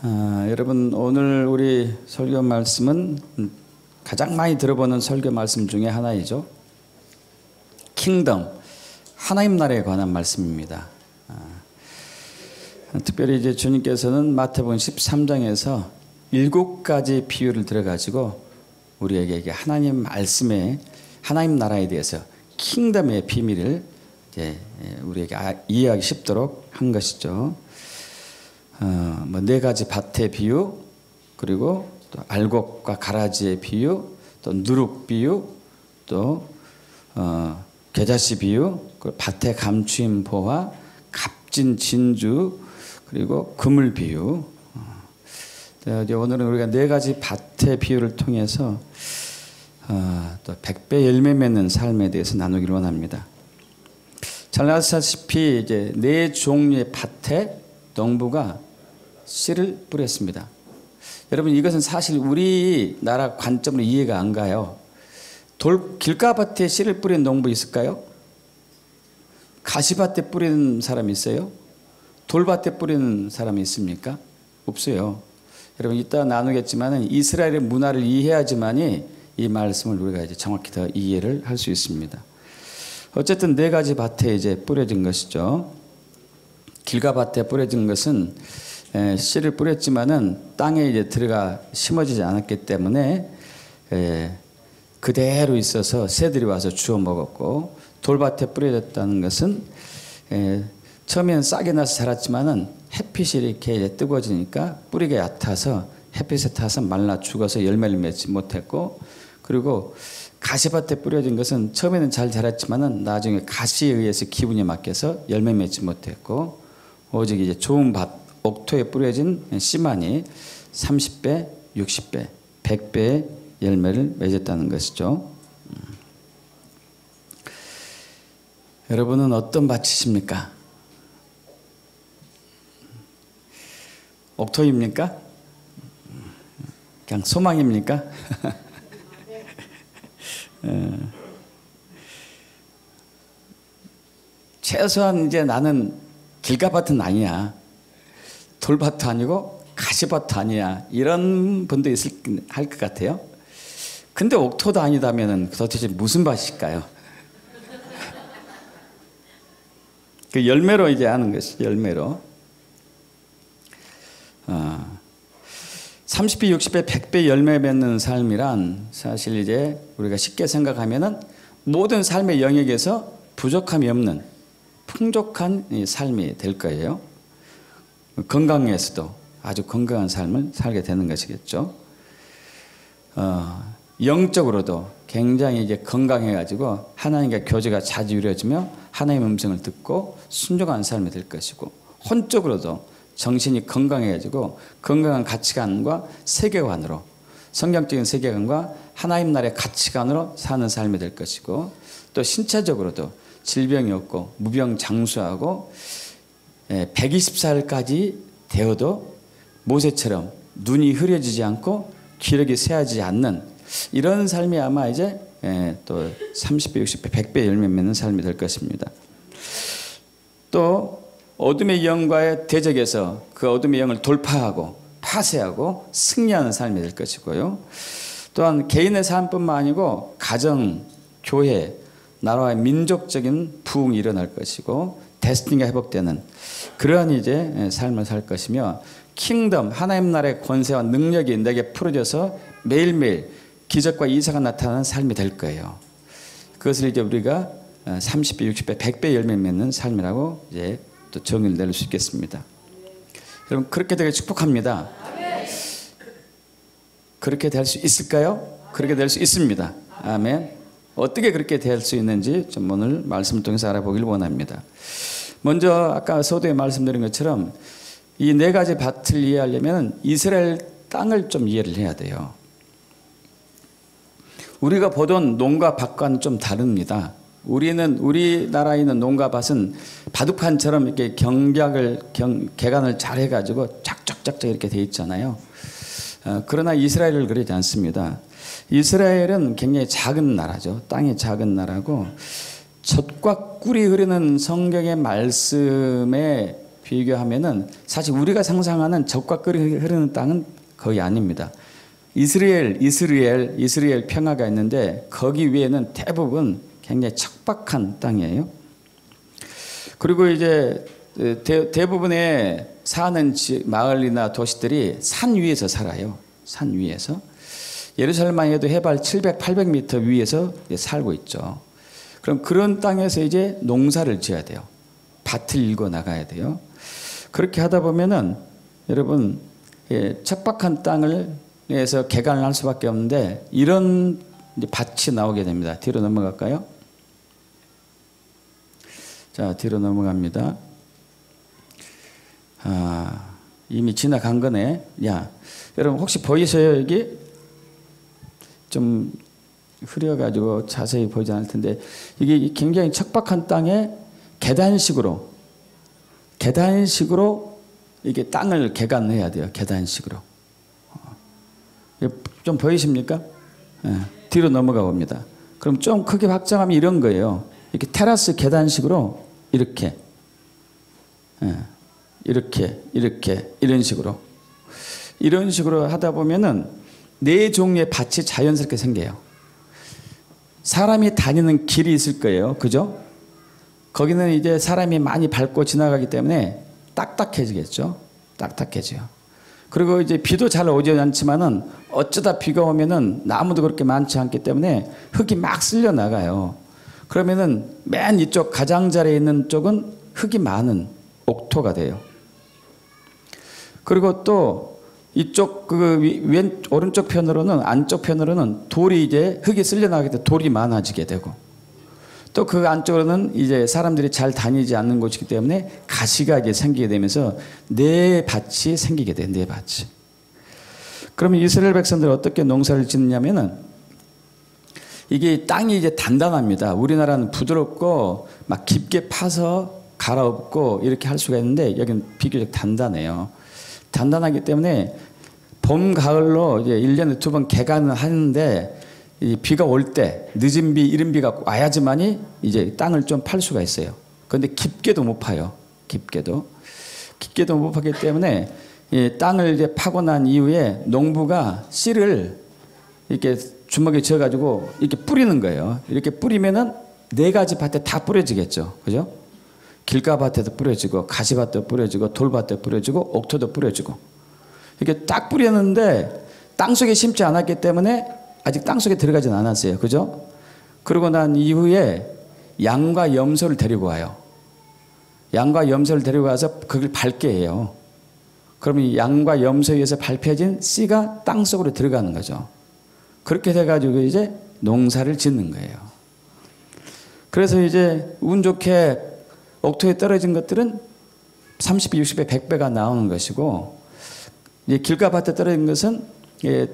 여러분, 오늘 우리 설교 말씀은 가장 많이 들어보는 설교 말씀 중에 하나이죠. 킹덤, 하나님 나라에 관한 말씀입니다. 특별히 이제 주님께서는 마태복음 13장에서 7가지 비유를 들어가지고 우리에게 이게 하나님 말씀에 하나님 나라에 대해서 킹덤의 비밀을 이제 우리에게 이해하기 쉽도록 한 것이죠. 뭐 4가지 밭의 비유, 그리고 또 알곡과 가라지의 비유, 또 누룩 비유, 또 겨자씨 비유, 밭의 감추인 보화, 값진 진주, 그리고 그물 비유. 오늘은 우리가 4가지 밭의 비유를 통해서 또 100배 열매 맺는 삶에 대해서 나누기를 원합니다. 잘 아시다시피 이제 4종류의 밭에 농부가 씨를 뿌렸습니다. 여러분, 이것은 사실 우리나라 관점으로 이해가 안 가요. 길가밭에 씨를 뿌린 농부 있을까요? 가시밭에 뿌리는 사람이 있어요? 돌밭에 뿌리는 사람이 있습니까? 없어요. 여러분, 이따 나누겠지만 이스라엘의 문화를 이해해야지만이 이 말씀을 우리가 이제 정확히 더 이해를 할 수 있습니다. 어쨌든 4가지 밭에 이제 뿌려진 것이죠. 길가밭에 뿌려진 것은 씨를 뿌렸지만은 땅에 이제 들어가 심어지지 않았기 때문에 그대로 있어서 새들이 와서 주워 먹었고, 돌밭에 뿌려졌다는 것은 처음에는 싹이 나서 자랐지만은 햇빛이 이렇게 이제 뜨거워지니까 뿌리가 얕아서 햇빛에 타서 말라 죽어서 열매를 맺지 못했고, 그리고 가시밭에 뿌려진 것은 처음에는 잘 자랐지만은 나중에 가시에 의해서 기분이 맡겨서 열매 맺지 못했고, 오직 이제 좋은 밭 옥토에 뿌려진 씨만이 30배, 60배, 100배의 열매를 맺었다는 것이죠. 여러분은 어떤 밭이십니까? 옥토입니까? 그냥 소망입니까? 최소한 이제 나는 길가밭은 아니야, 돌밭도 아니고 가시밭도 아니야, 이런 분도 할 것 같아요. 근데 옥토도 아니다면 도대체 무슨 밭일까요? 그 열매로 이제 하는 것이 열매로. 30배, 60배, 100배 열매 맺는 삶이란 사실 이제 우리가 쉽게 생각하면은 모든 삶의 영역에서 부족함이 없는 풍족한 삶이 될 거예요. 건강에서도 아주 건강한 삶을 살게 되는 것이겠죠. 영적으로도 굉장히 이제 건강해가지고 하나님과 교제가 자주 이루어지며 하나님의 음성을 듣고 순종하는 삶이 될 것이고, 혼적으로도 정신이 건강해가지고 건강한 가치관과 세계관으로, 성경적인 세계관과 하나님 나라의 가치관으로 사는 삶이 될 것이고, 또 신체적으로도 질병이 없고 무병장수하고 120살까지 되어도 모세처럼 눈이 흐려지지 않고 기력이 쇠하지 않는 이런 삶이 아마 이제 또 30배, 60배, 100배 열매 맺는 삶이 될 것입니다. 또 어둠의 영과의 대적에서 그 어둠의 영을 돌파하고 파쇄하고 승리하는 삶이 될 것이고요. 또한 개인의 삶뿐만 아니고 가정, 교회, 나라의 민족적인 부흥이 일어날 것이고 데스티니가 회복되는 그러한 이제 삶을 살 것이며, 킹덤, 하나님 나라의 권세와 능력이 내게 풀어져서 매일매일 기적과 이사가 나타나는 삶이 될 거예요. 그것을 이제 우리가 30배, 60배, 100배 열매 맺는 삶이라고 이제 또 정의를 내릴 수 있겠습니다. 여러분, 그렇게 되길 축복합니다. 그렇게 될 수 있을까요? 그렇게 될 수 있습니다. 아멘. 어떻게 그렇게 될 수 있는지 좀 오늘 말씀을 통해서 알아보길 원합니다. 먼저 아까 서두에 말씀드린 것처럼 이 4가지 밭을 이해하려면 이스라엘 땅을 좀 이해를 해야 돼요. 우리가 보던 농가 밭과는 좀 다릅니다. 우리나라에 있는 농가 밭은 바둑판처럼 이렇게 개간을 잘 해가지고 쫙쫙쫙쫙 이렇게 돼 있잖아요. 그러나 이스라엘은 그러지 않습니다. 이스라엘은 굉장히 작은 나라죠. 땅이 작은 나라고 젖과 꿀이 흐르는 성경의 말씀에 비교하면은 사실 우리가 상상하는 적과 꿀이 흐르는 땅은 거의 아닙니다. 이스라엘 평화가 있는데 거기 위에는 대부분 굉장히 척박한 땅이에요. 그리고 이제 대부분의 사는 마을이나 도시들이 산 위에서 살아요. 산 위에서. 예루살렘만 해도 해발 700, 800m 위에서 살고 있죠. 그럼 그런 땅에서 이제 농사를 지어야 돼요. 밭을 일궈 나가야 돼요. 그렇게 하다 보면은 여러분 척박한 땅에서 개간을 할 수밖에 없는데 이런 밭이 나오게 됩니다. 뒤로 넘어갈까요? 자, 뒤로 넘어갑니다. 이미 지나간 거네. 야, 여러분 혹시 보이세요 여기? 좀 흐려가지고 자세히 보이지 않을 텐데 이게 굉장히 척박한 땅에 계단식으로 이게 땅을 개간해야 돼요. 계단식으로. 좀 보이십니까? 뒤로 넘어가 봅니다. 그럼 좀 크게 확장하면 이런 거예요. 이렇게 테라스 계단식으로 이렇게 이런 식으로 하다 보면은 네 종류의 밭이 자연스럽게 생겨요. 사람이 다니는 길이 있을 거예요. 그죠? 거기는 이제 사람이 많이 밟고 지나가기 때문에 딱딱해지겠죠. 딱딱해져요. 그리고 이제 비도 잘 오지 않지만은 어쩌다 비가 오면은 나무도 그렇게 많지 않기 때문에 흙이 막 쓸려 나가요. 그러면은 맨 이쪽 가장자리에 있는 쪽은 흙이 많은 옥토가 돼요. 그리고 또 이쪽 오른쪽 편으로는 안쪽 편으로는 돌이 이제 흙이 쓸려 나가기 때문에 돌이 많아지게 되고 또 그 안쪽으로는 이제 사람들이 잘 다니지 않는 곳이기 때문에 가시가 이제 생기게 되면서 네 밭이 생기게 돼요. 네 밭이. 그러면 이스라엘 백성들은 어떻게 농사를 짓느냐면은 이게 땅이 이제 단단합니다. 우리나라는 부드럽고 막 깊게 파서 갈아엎고 이렇게 할 수가 있는데 여기는 비교적 단단해요. 단단하기 때문에 봄, 가을로 이제 1년에 2번 개간을 하는데 이 비가 올 때 늦은 비, 이른 비가 와야지만이 이제 땅을 좀 팔 수가 있어요. 그런데 깊게도 못 파요. 깊게도 못 파기 때문에 이 땅을 이제 파고 난 이후에 농부가 씨를 이렇게 주먹에 쥐어가지고 이렇게 뿌리는 거예요. 이렇게 뿌리면은 네 가지 밭에 다 뿌려지겠죠. 그죠? 길가밭에도 뿌려지고 가시밭도 뿌려지고 돌밭도 뿌려지고 옥토도 뿌려지고 이렇게 딱 뿌렸는데 땅속에 심지 않았기 때문에 아직 땅속에 들어가진 않았어요. 그죠? 그러고 난 이후에 양과 염소를 데리고 와요. 양과 염소를 데리고 와서 그걸 밟게 해요. 그러면 이 양과 염소에 의해서 밟혀진 씨가 땅속으로 들어가는 거죠. 그렇게 돼가지고 이제 농사를 짓는 거예요. 그래서 이제 운 좋게 옥토에 떨어진 것들은 30배, 60배, 100배가 나오는 것이고 이제 길가밭에 떨어진 것은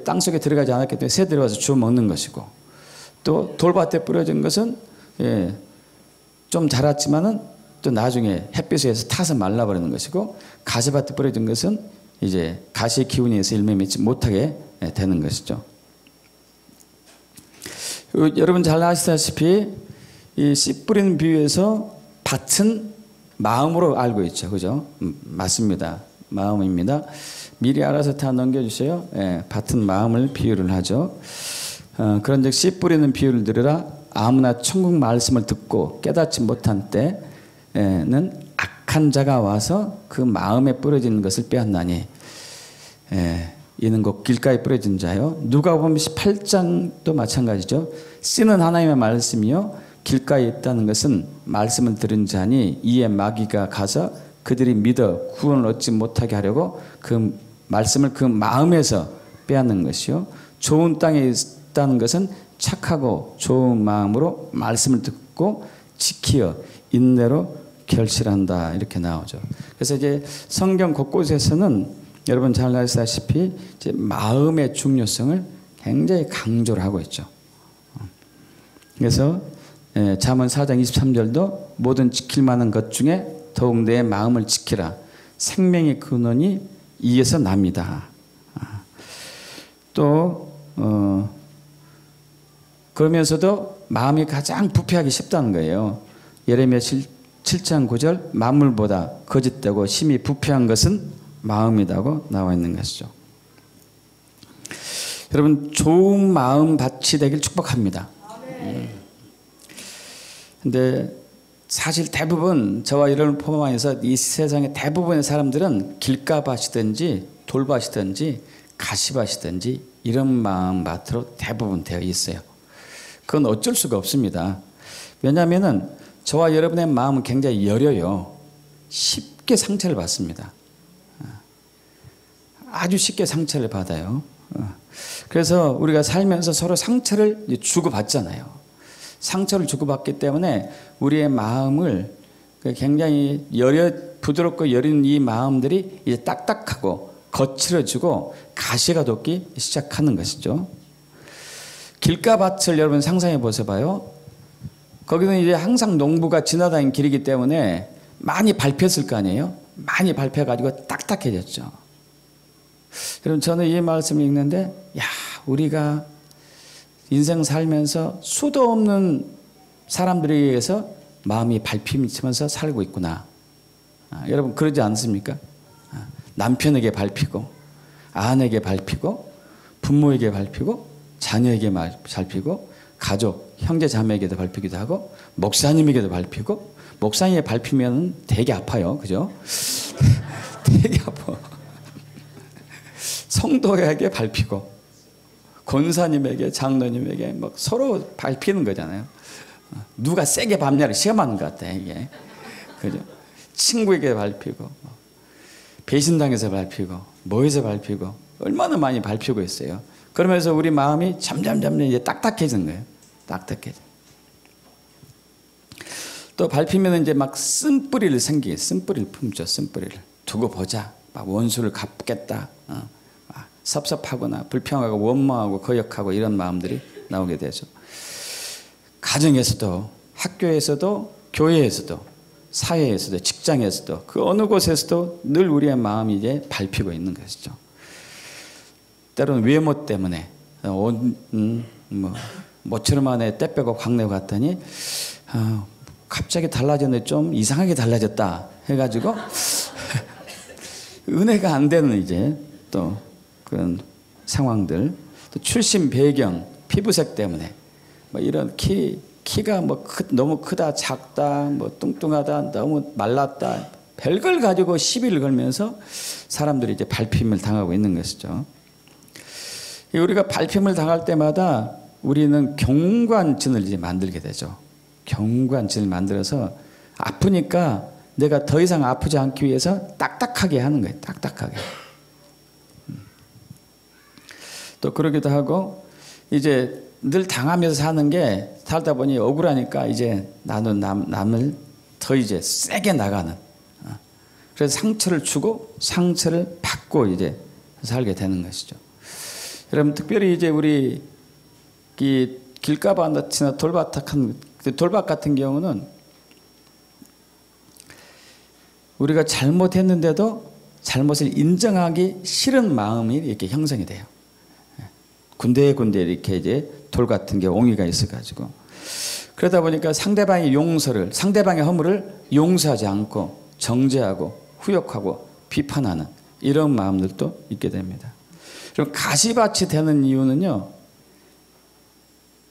땅속에 들어가지 않았기 때문에 새들이 와서 주워 먹는 것이고 또 돌밭에 뿌려진 것은 좀 자랐지만은 또 나중에 햇빛에 의해서 타서 말라버리는 것이고 가시밭에 뿌려진 것은 이제 가시의 기운에 의해서 열매 맺지 못하게 되는 것이죠. 여러분 잘 아시다시피 이 씨 뿌리는 비유에서 밭은 마음으로 알고 있죠. 그죠? 맞습니다. 마음입니다. 미리 알아서 다 넘겨주세요. 밭은 마음을 비유를 하죠. 그런즉 씨 뿌리는 비유를 들으라. 아무나 천국 말씀을 듣고 깨닫지 못한 때는 악한 자가 와서 그 마음에 뿌려진 것을 빼앗나니 이는 곧 길가에 뿌려진 자요. 누가복음 18장도 마찬가지죠. 씨는 하나님의 말씀이요 길가에 있다는 것은 말씀을 들은 자니 이에 마귀가 가서 그들이 믿어 구원을 얻지 못하게 하려고 그 말씀을 그 마음에서 빼앗는 것이요. 좋은 땅에 있다는 것은 착하고 좋은 마음으로 말씀을 듣고 지키어 인내로 결실한다 이렇게 나오죠. 그래서 이제 성경 곳곳에서는 여러분 잘 아시다시피 이제 마음의 중요성을 굉장히 강조를 하고 있죠. 그래서 잠언 4장 23절도 모든 지킬 만한 것 중에 더욱 내 마음을 지키라. 생명의 근원이 이에서 납니다. 또 그러면서도 마음이 가장 부패하기 쉽다는 거예요. 예레미야 7장 9절 만물보다 거짓되고 심히 부패한 것은 마음이라고 나와 있는 것이죠. 여러분 좋은 마음 밭이 되길 축복합니다. 근데 사실 대부분 저와 여러분을 포함해서 이 세상의 대부분의 사람들은 길가밭이든지 돌밭이든지 가시밭이든지 이런 마음밭으로 대부분 되어 있어요. 그건 어쩔 수가 없습니다. 왜냐하면 저와 여러분의 마음은 굉장히 여려요. 쉽게 상처를 받습니다. 아주 쉽게 상처를 받아요. 그래서 우리가 살면서 서로 상처를 주고받잖아요. 상처를 주고받기 때문에 우리의 마음을 굉장히 부드럽고 여린 이 마음들이 이제 딱딱하고 거칠어지고 가시가 돋기 시작하는 것이죠. 길가밭을 여러분 상상해 보세요. 거기는 이제 항상 농부가 지나다니는 길이기 때문에 많이 밟혔을 거 아니에요. 많이 밟혀가지고 딱딱해졌죠. 여러분 저는 이 말씀을 읽는데 야 우리가 인생 살면서 수도 없는 사람들에 의해서 마음이 밟히면서 살고 있구나. 여러분 그러지 않습니까? 남편에게 밟히고 아내에게 밟히고 부모에게 밟히고 자녀에게 밟히고 가족 형제 자매에게도 밟히기도 하고 목사님에게도 밟히고 목사님에 밟히면 되게 아파요. 그죠? 되게 아파. 성도에게 밟히고 권사님에게 장로님에게 막 서로 밟히는 거잖아요. 누가 세게 밟냐를 시험하는 것 같아 이게. 그죠? 친구에게 밟히고 배신당해서 밟히고 뭐해서 밟히고 얼마나 많이 밟히고 있어요. 그러면서 우리 마음이 점점 이제 딱딱해지는 거예요. 딱딱해져. 또 밟히면 이제 막 쓴뿌리를 생기게 쓴뿌리를 품죠. 쓴뿌리를 두고 보자. 막 원수를 갚겠다. 섭섭하거나 불평하고 원망하고 거역하고 이런 마음들이 나오게 되죠. 가정에서도 학교에서도 교회에서도 사회에서도 직장에서도 그 어느 곳에서도 늘 우리의 마음이 이제 밟히고 있는 것이죠. 때로는 외모 때문에 모처럼 안에 때 빼고 광내고 갔더니 갑자기 달라졌는데 좀 이상하게 달라졌다 해가지고 은혜가 안 되는 이제 또 그런 상황들, 또 출신 배경, 피부색 때문에 뭐 이런 키가 뭐 너무 크다, 작다, 뭐 뚱뚱하다, 너무 말랐다, 별걸 가지고 시비를 걸면서 사람들이 이제 밟힘을 당하고 있는 것이죠. 우리가 밟힘을 당할 때마다 우리는 경관진을 이제 만들게 되죠. 경관진을 만들어서 아프니까 내가 더 이상 아프지 않기 위해서 딱딱하게 하는 거예요. 딱딱하게. 또 그러기도 하고 이제 늘 당하면서 사는 게 살다 보니 억울하니까 이제 나는 남을 더 이제 세게 나가는. 그래서 상처를 주고 상처를 받고 이제 살게 되는 것이죠. 여러분 특별히 이제 우리 이 길가밭이나 돌밭 같은 경우는 우리가 잘못했는데도 잘못을 인정하기 싫은 마음이 이렇게 형성이 돼요. 군데군데 이렇게 이제 돌 같은 게 옹이가 있어가지고 그러다 보니까 상대방의 허물을 용서하지 않고 정죄하고 후욕하고 비판하는 이런 마음들도 있게 됩니다. 그럼 가시밭이 되는 이유는요,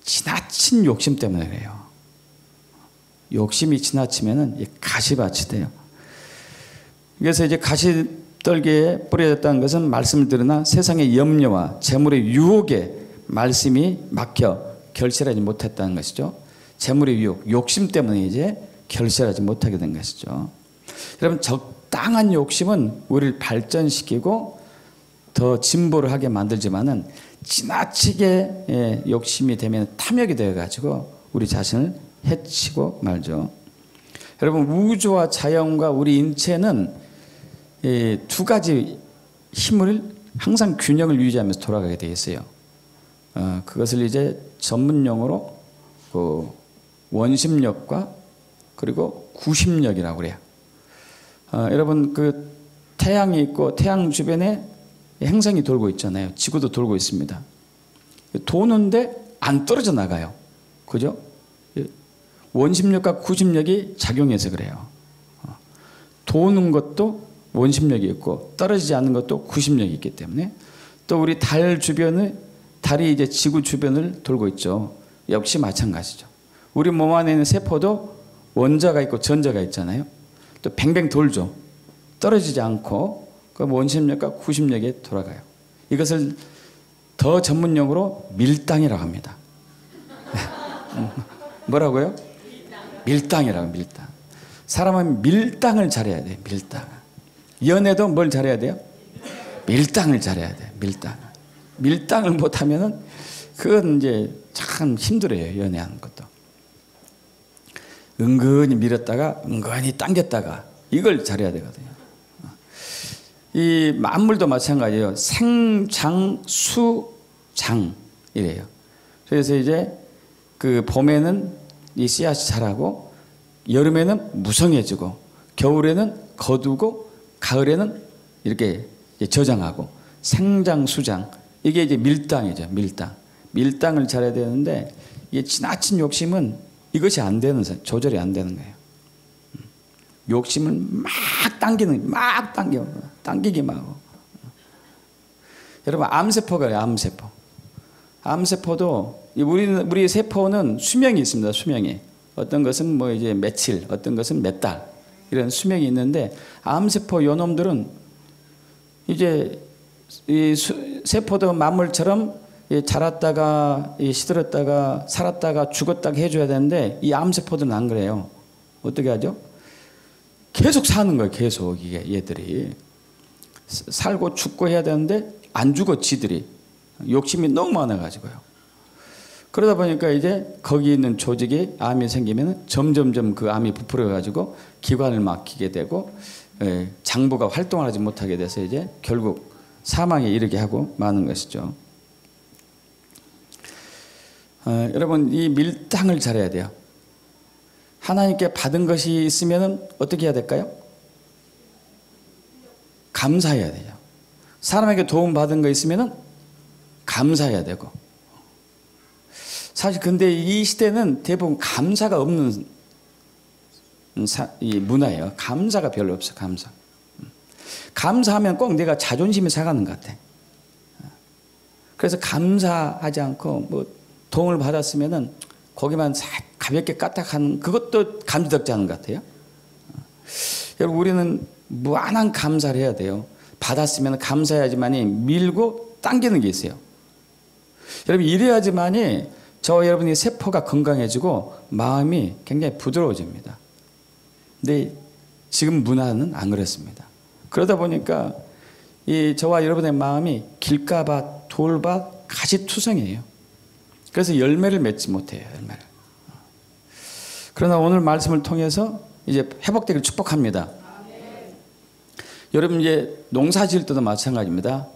지나친 욕심 때문에 그래요. 욕심이 지나치면은 가시밭이 돼요. 그래서 이제 가시떨기에 뿌려졌다는 것은 말씀을 들으나 세상의 염려와 재물의 유혹에 말씀이 막혀 결실하지 못했다는 것이죠. 재물의 유혹, 욕심 때문에 이제 결실하지 못하게 된 것이죠. 여러분 적당한 욕심은 우리를 발전시키고 더 진보를 하게 만들지만은 지나치게 욕심이 되면 탐욕이 되어가지고 우리 자신을 해치고 말죠. 여러분 우주와 자연과 우리 인체는 두 가지 힘을 항상 균형을 유지하면서 돌아가게 되어 있어요. 그것을 이제 전문용어로 그 원심력과 그리고 구심력이라고 그래요. 여러분 그 태양이 있고 태양 주변에 행성이 돌고 있잖아요. 지구도 돌고 있습니다. 도는데 안 떨어져 나가요. 그죠? 원심력과 구심력이 작용해서 그래요. 도는 것도 원심력이 있고 떨어지지 않는 것도 구심력이 있기 때문에 또 우리 달 주변을 달이 이제 지구 주변을 돌고 있죠. 역시 마찬가지죠. 우리 몸 안에 있는 세포도 원자가 있고 전자가 있잖아요. 또 뱅뱅 돌죠. 떨어지지 않고 그 원심력과 구심력에 돌아가요. 이것을 더 전문용어로 밀당이라고 합니다. 뭐라고요? 밀당이라고. 밀당. 사람은 밀당을 잘해야 돼요. 밀당. 연애도 뭘 잘해야 돼요? 밀당을 잘해야 돼요. 밀당. 밀당을 못하면은 그건 이제 참 힘들어요. 연애하는 것도. 은근히 밀었다가 은근히 당겼다가 이걸 잘해야 되거든요. 이 만물도 마찬가지예요. 생장, 수, 장 이래요. 그래서 이제 그 봄에는 이 씨앗이 자라고 여름에는 무성해지고 겨울에는 거두고 가을에는 이렇게 저장하고 생장, 수장 이게 이제 밀당이죠. 밀당. 밀당을 잘해야 되는데 이게 지나친 욕심은 이것이 안 되는 조절이 안 되는 거예요. 욕심을 막 당기기만 하고. 여러분 암세포가 그래요. 암세포. 암세포도 우리 세포는 수명이 있습니다. 수명이. 어떤 것은 뭐 이제 며칠, 어떤 것은 몇 달 이런 수명이 있는데 암세포 요놈들은 이제 이 세포도 만물처럼 자랐다가 시들었다가 살았다가 죽었다가 해줘야 되는데 이 암세포들은 안 그래요. 어떻게 하죠? 계속 사는 거예요. 계속 이게 얘들이 살고 죽고 해야 되는데 안 죽어 지들이 욕심이 너무 많아가지고요. 그러다 보니까 이제 거기 있는 조직에 암이 생기면 점점점 그 암이 부풀어가지고 기관을 막히게 되고 장부가 활동을 하지 못하게 돼서 이제 결국 사망에 이르게 하고 마는 것이죠. 여러분 이 밀당을 잘해야 돼요. 하나님께 받은 것이 있으면 어떻게 해야 될까요? 감사해야 돼요. 사람에게 도움받은 거 있으면 감사해야 되고. 사실 근데 이 시대는 대부분 감사가 없는 이 문화예요. 감사가 별로 없어. 감사. 감사하면 꼭 내가 자존심이 상하는 것 같아. 그래서 감사하지 않고 뭐 도움을 받았으면은 거기만 가볍게 까딱하는 그것도 감지덕지 않은 것 같아요. 여러분 우리는 무한한 감사를 해야 돼요. 받았으면 감사해야지만이 밀고 당기는 게 있어요. 여러분 이래야지만이 여러분이 세포가 건강해지고 마음이 굉장히 부드러워집니다. 근데 지금 문화는 안 그렇습니다. 그러다 보니까 저와 여러분의 마음이 길가밭, 돌밭, 가시투성이에요. 그래서 열매를 맺지 못해요. 열매를. 그러나 오늘 말씀을 통해서 이제 회복되기를 축복합니다. 여러분 이제 농사 지을 때도 마찬가지입니다.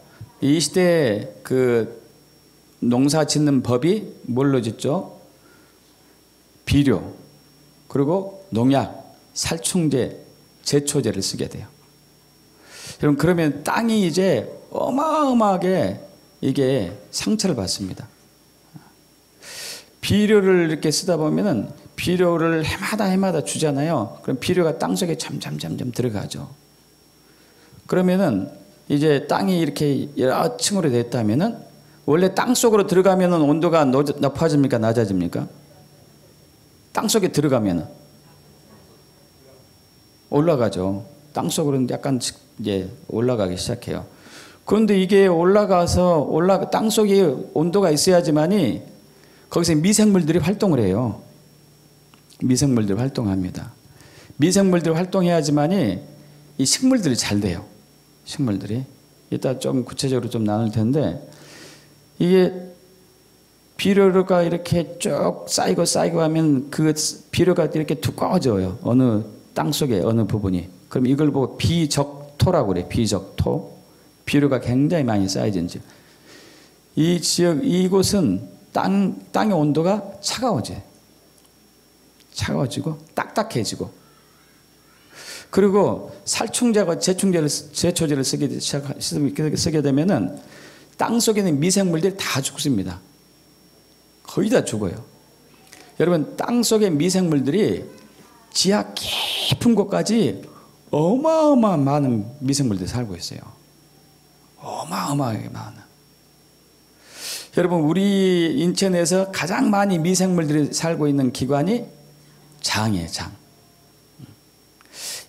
이 시대에 그 농사 짓는 법이 뭘로 짓죠? 비료, 그리고 농약, 살충제, 제초제를 쓰게 돼요. 여러분 그러면 땅이 이제 어마어마하게 이게 상처를 받습니다. 비료를 이렇게 쓰다 보면은 비료를 해마다 주잖아요. 그럼 비료가 땅 속에 점점 들어가죠. 그러면은 이제 땅이 이렇게 여러 층으로 됐다면은 원래 땅 속으로 들어가면은 온도가 높아집니까? 낮아집니까? 땅 속에 들어가면은 올라가죠. 땅 속으로는 약간 이제 올라가기 시작해요. 그런데 이게 땅 속에 온도가 있어야지만이 거기서 미생물들이 활동을 해요. 미생물들이 활동합니다. 미생물들이 활동해야지만이 이 식물들이 잘 돼요. 식물들이. 이따 좀 구체적으로 좀 나눌 텐데 이게 비료가 이렇게 쭉 쌓이고 하면 그 비료가 이렇게 두꺼워져요. 어느 땅 속에 어느 부분이. 그럼 이걸 보고 비적토라고 그래요. 비적토. 비료가 굉장히 많이 쌓여진 지역. 이 지역, 이곳은 땅의 온도가 차가워지고 딱딱해지고 그리고 살충제와 제초제를 쓰게 되면은 땅 속에 있는 미생물들이 다 죽습니다. 거의 다 죽어요. 여러분 땅 속의 미생물들이 지하 깊은 곳까지 어마어마한 많은 미생물들이 살고 있어요. 어마어마하게 많아. 여러분 우리 인체 내에서 가장 많이 미생물들이 살고 있는 기관이 장이에요. 장.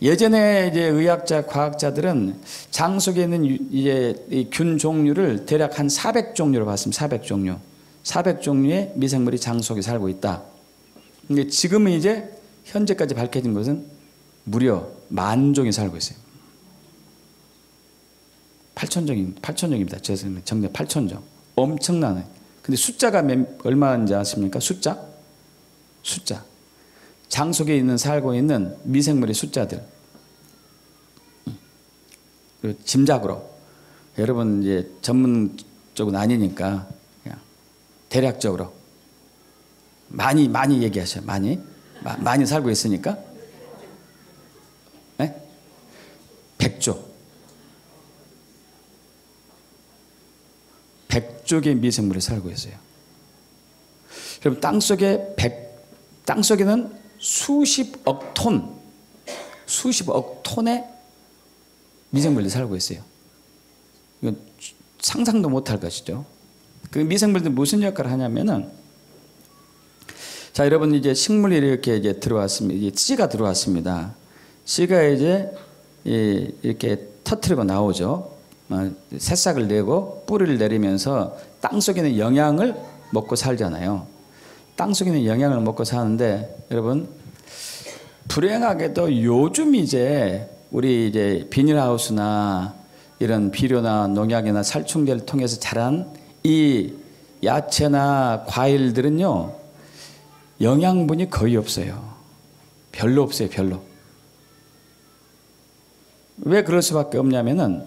예전에 이제 의학자, 과학자들은 장 속에 있는 이제 이 균 종류를 대략 한 400종류로 봤습니다. 400종류. 400종류의 미생물이 장 속에 살고 있다. 근데 지금은 이제 현재까지 밝혀진 것은 무려 10,000종이 살고 있어요. 8,000종입니다. 죄송합니다. 정답 8,000종. 엄청나네. 근데 숫자가 얼마인지 아십니까? 숫자. 장 속에 있는 살고 있는 미생물의 숫자들. 그리고 짐작으로 여러분 이제 전문 쪽은 아니니까 그냥 대략적으로 많이 얘기하셔요. 많이 살고 있으니까. 네? 100조. 100조의 미생물이 살고 있어요. 여러분 땅속에는 수십억 톤의 미생물들이 살고 있어요. 이건 상상도 못할 것이죠. 그 미생물들이 무슨 역할을 하냐면은, 자, 여러분 이제 식물이 이렇게 이제 들어왔습니다. 이제 씨가 들어왔습니다. 씨가 이제 이렇게 터트리고 나오죠. 새싹을 내고 뿌리를 내리면서 땅 속에 있는 영양을 먹고 살잖아요. 땅 속에 있는 영양을 먹고 사는데, 여러분 불행하게도 요즘 이제 우리 이제 비닐하우스나 이런 비료나 농약이나 살충제를 통해서 자란 이 야채나 과일들은요, 영양분이 거의 없어요. 별로 없어요. 별로. 왜 그럴 수밖에 없냐면은,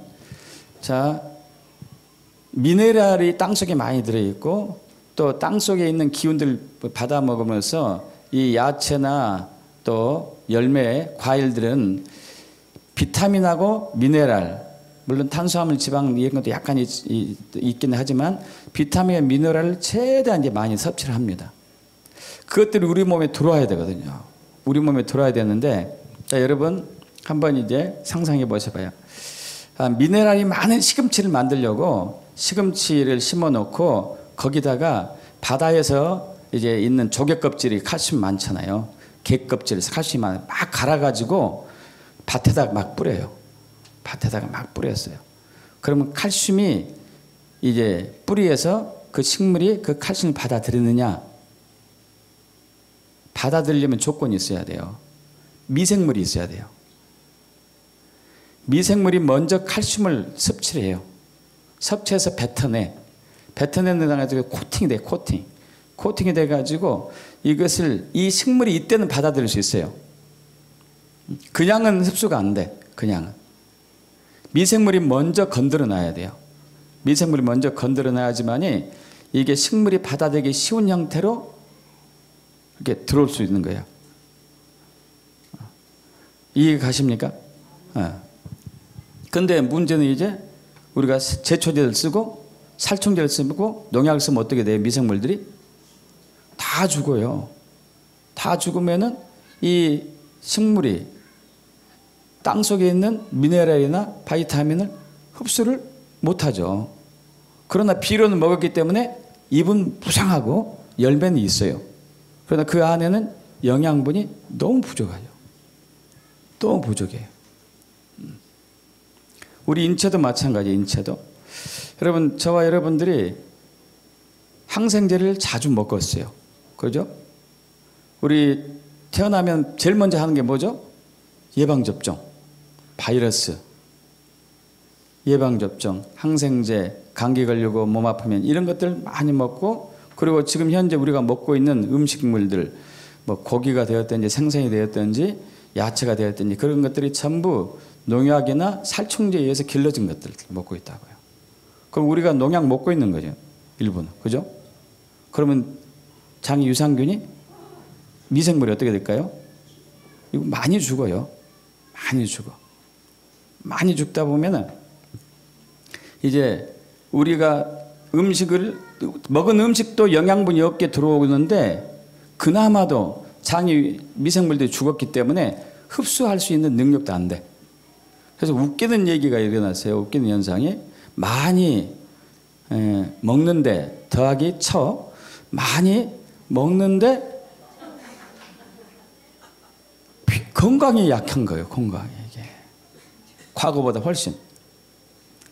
자, 미네랄이 땅속에 많이 들어있고 또 땅속에 있는 기운들을 받아 먹으면서 이 야채나 또 열매, 과일들은 비타민하고 미네랄, 물론 탄수화물, 지방 이런 것도 약간 있기는 하지만 비타민과 미네랄을 최대한 이제 많이 섭취를 합니다. 그것들이 우리 몸에 들어와야 되거든요. 우리 몸에 들어와야 되는데, 자, 여러분 한번 이제 상상해 보셔봐요. 미네랄이 많은 시금치를 만들려고 시금치를 심어 놓고 거기다가 바다에서 이제 있는 조개 껍질이 칼슘 많잖아요. 게 껍질 칼슘이 막 갈아가지고 밭에다가 막 뿌려요. 밭에다가 막 뿌렸어요. 그러면 칼슘이 이제 뿌리에서 그 식물이 그 칼슘을 받아들이느냐? 받아들이려면 조건이 있어야 돼요. 미생물이 있어야 돼요. 미생물이 먼저 칼슘을 섭취를 해요. 섭취해서 뱉어내. 뱉어내는 당에서 코팅이 돼. 코팅이 돼가지고 이것을 이 식물이 이때는 받아들일 수 있어요. 그냥은 흡수가 안 돼. 그냥은. 미생물이 먼저 건드려 놔야 돼요. 미생물이 먼저 건드려 놔야지만이 이게 식물이 받아들이기 쉬운 형태로 이렇게 들어올 수 있는 거예요. 이해 가십니까? 근데 문제는 이제 우리가 제초제를 쓰고 살충제를 쓰고 농약을 쓰면 어떻게 돼요? 미생물들이 다 죽어요. 다 죽으면은 이 식물이 땅 속에 있는 미네랄이나 바이타민을 흡수를 못하죠. 그러나 비료는 먹었기 때문에 잎은 무성하고 열매는 있어요. 그러나 그 안에는 영양분이 너무 부족해요. 너무 부족해요. 우리 인체도 마찬가지예요. 인체도. 여러분, 저와 여러분들이 항생제를 자주 먹었어요. 그죠? 우리 태어나면 제일 먼저 하는 게 뭐죠? 예방접종. 바이러스. 예방접종, 항생제, 감기 걸리고 몸 아프면 이런 것들 많이 먹고, 그리고 지금 현재 우리가 먹고 있는 음식물들, 뭐 고기가 되었든지 생선이 되었든지 야채가 되었든지 그런 것들이 전부 농약이나 살충제에 의해서 길러진 것들을 먹고 있다고요. 그럼 우리가 농약 먹고 있는 거죠. 일부는. 그죠? 그러면 장에 유산균이 미생물이 어떻게 될까요? 이거 많이 죽어요. 많이 죽어. 많이 죽다 보면은 이제 우리가 음식을 먹은 음식도 영양분이 없게 들어오는데 그나마도 장이 미생물들이 죽었기 때문에 흡수할 수 있는 능력도 안 돼. 그래서 웃기는 얘기가 일어났어요. 웃기는 현상이 많이 먹는데 더하기 많이 먹는데 건강이 약한 거예요. 건강이 이게 과거보다 훨씬.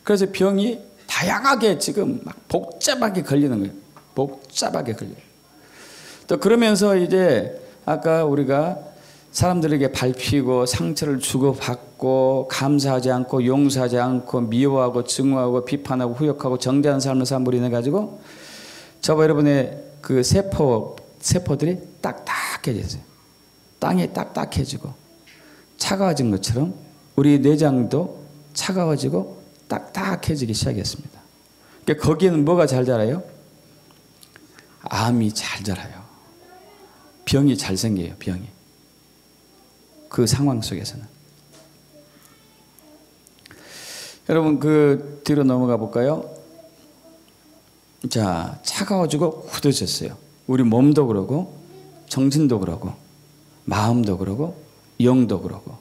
그래서 병이 다양하게 지금 막 복잡하게 걸리는 거예요. 복잡하게 걸려요. 또 그러면서 이제 아까 우리가 사람들에게 밟히고 상처를 주고받고 감사하지 않고 용서하지 않고 미워하고 증오하고 비판하고 후욕하고 정죄하는 삶을 삶으로 인해 가지고 저와 여러분의 그 세포들이 딱딱해졌어요. 땅이 딱딱해지고 차가워진 것처럼 우리 내장도 차가워지고 딱딱해지기 시작했습니다. 그러니까 거기는 뭐가 잘 자라요? 암이 잘 자라요. 병이 잘 생겨요. 병이. 그 상황 속에서는. 여러분 그 뒤로 넘어가 볼까요? 자, 차가워지고 굳어졌어요. 우리 몸도 그러고 정신도 그러고 마음도 그러고 영도 그러고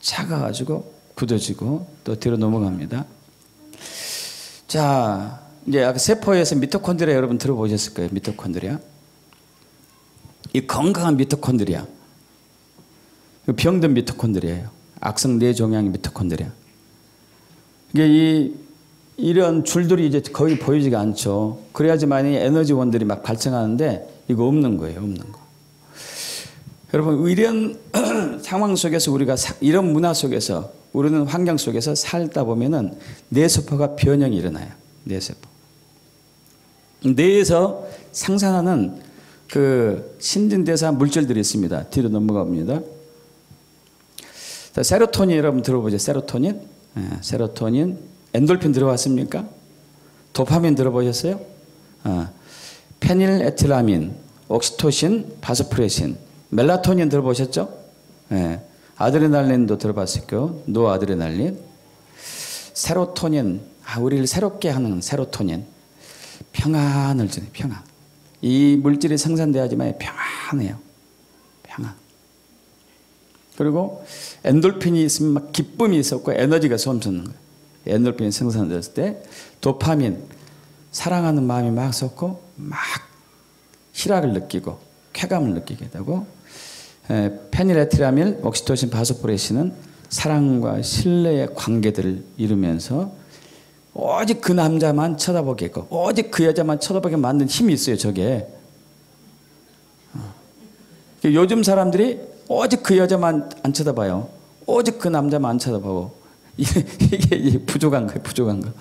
차가워지고 굳어지고 또 뒤로 넘어갑니다. 자, 이제 아까 세포에서 미토콘드리아 여러분 들어보셨을 거예요. 미토콘드리아. 이 건강한 미토콘드리아. 병든 미토콘드리아예요. 악성 뇌종양의 미토콘드리아. 이게 이런 줄들이 이제 거의 보이지가 않죠. 그래야지만 에너지원들이 막 발생하는데 이거 없는 거예요. 없는 거. 여러분 이런 상황 속에서 우리가 이런 문화 속에서 우리는 환경 속에서 살다 보면은 뇌세포가 변형이 일어나요. 뇌세포. 뇌에서 생산하는 그 신진대사 물질들이 있습니다. 뒤로 넘어가 봅니다. 자, 세로토닌 여러분 들어보죠. 세로토닌. 세로토닌. 엔돌핀 들어봤습니까? 도파민 들어보셨어요? 페닐에틸라민, 옥시토신, 바소프레신, 멜라토닌 들어보셨죠? 아드레날린도 들어봤을 거예요. 노아드레날린. 세로토닌, 우리를 새롭게 하는 세로토닌. 평안을 주네, 평안. 이 물질이 생산돼야지만 평안해요. 평안. 그리고 엔돌핀이 있으면 막 기쁨이 있었고 에너지가 솟는 거예요. 엔돌핀이 생산됐을 때 도파민, 사랑하는 마음이 막 솟고 막 희락을 느끼고 쾌감을 느끼게 되고 페닐에틸라민, 옥시토신, 바소프레신은 사랑과 신뢰의 관계들을 이루면서 오직 그 남자만 쳐다보게끔 오직 그 여자만 쳐다보게 만든 힘이 있어요. 저게. 요즘 사람들이 오직 그 여자만 안 쳐다봐요. 오직 그 남자만 안 쳐다보고 이게 부족한 거예요. 부족한 거.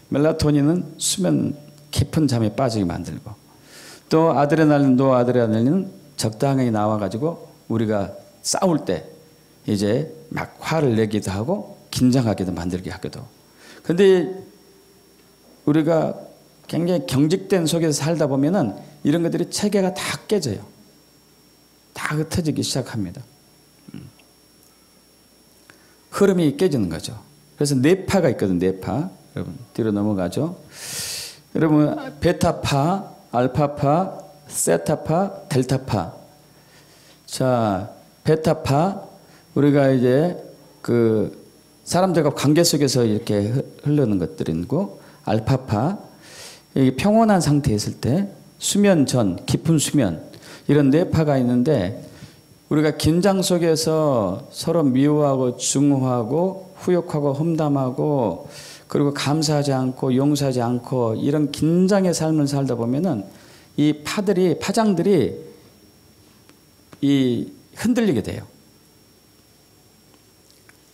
멜라토닌은 수면 깊은 잠에 빠지게 만들고 또 아드레날린, 노아드레날린은 적당히 나와가지고 우리가 싸울 때 이제 막 화를 내기도 하고 긴장하게도 만들게 하기도. 근데 우리가 굉장히 경직된 속에서 살다 보면은 이런 것들이 체계가 다 깨져요. 다 흩어지기 시작합니다. 흐름이 깨지는 거죠. 그래서 뇌파가 있거든. 뇌파. 여러분 뒤로 넘어가죠. 여러분 베타파, 알파파, 세타파, 델타파. 자, 베타파 우리가 이제 그 사람들과 관계 속에서 이렇게 흐르는 것들이고 알파파 평온한 상태에 있을 때 수면 전 깊은 수면 이런 뇌파가 있는데 우리가 긴장 속에서 서로 미워하고 증오하고 후욕하고 험담하고 그리고 감사하지 않고 용서하지 않고 이런 긴장의 삶을 살다 보면은 이 파장들이 흔들리게 돼요.